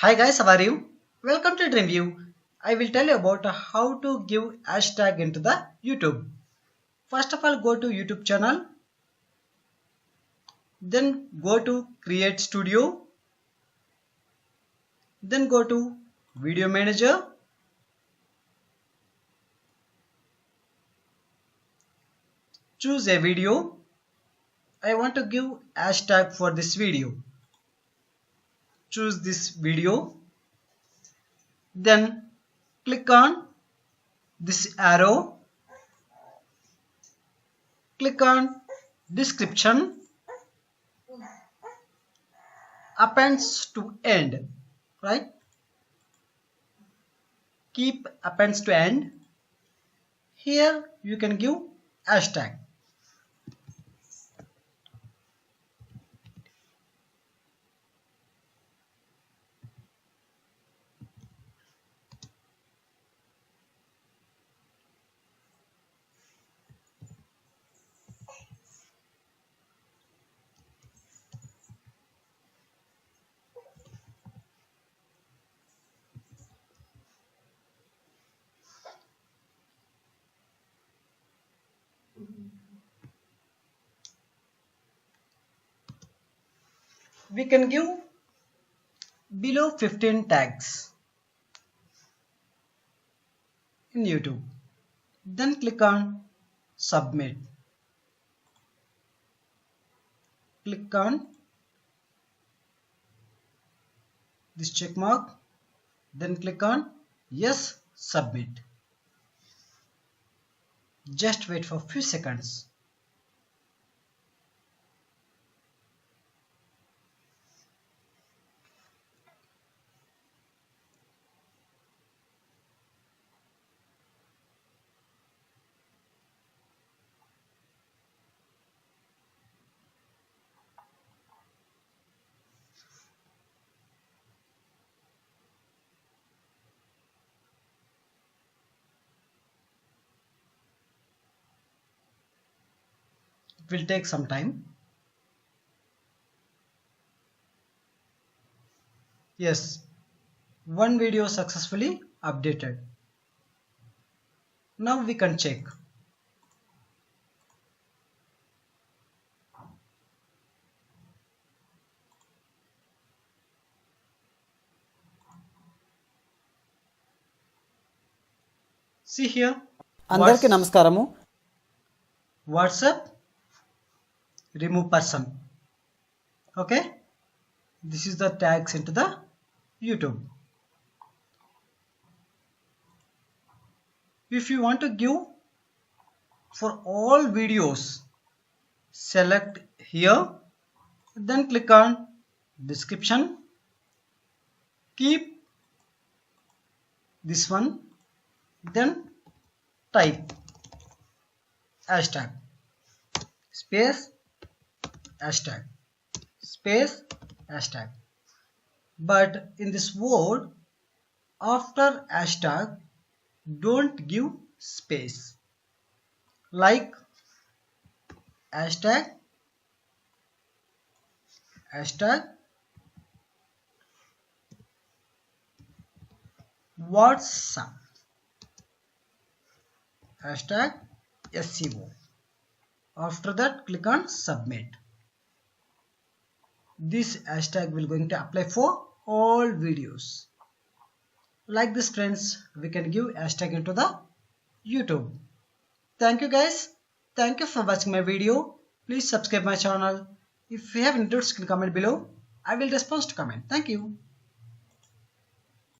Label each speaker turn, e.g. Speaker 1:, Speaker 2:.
Speaker 1: Hi guys, how are you? Welcome to DreamView. I will tell you about how to give hashtag into the YouTube. First of all, go to YouTube channel, then go to Create Studio, then go to Video Manager, choose a video. I want to give hashtag for this video. Choose this video, then click on this arrow, click on description, appends to end, right? Keep appends to end. Here you can give hashtag. We can give below 15 tags in YouTube. Then click on submit. Click on this check mark. Then click on yes, submit. Just wait for a few seconds. It will take some time. Yes, one video successfully updated. Now we can check. See here.
Speaker 2: అందరికీ నమస్కారము.
Speaker 1: WhatsApp remove person. Okay, this is the tags into the YouTube. If you want to give for all videos, select here, then click on description, keep this one, then type hashtag space hashtag space hashtag. But in this word, after hashtag, don't give space, like hashtag WhatsApp, hashtag SEO. After that, click on submit. This hashtag will going to apply for all videos. Like this friends, we can give hashtag into the YouTube. Thank you guys. Thank you for watching my video. Please subscribe my channel. If you have any doubts, comment below. I will respond to comment. Thank you.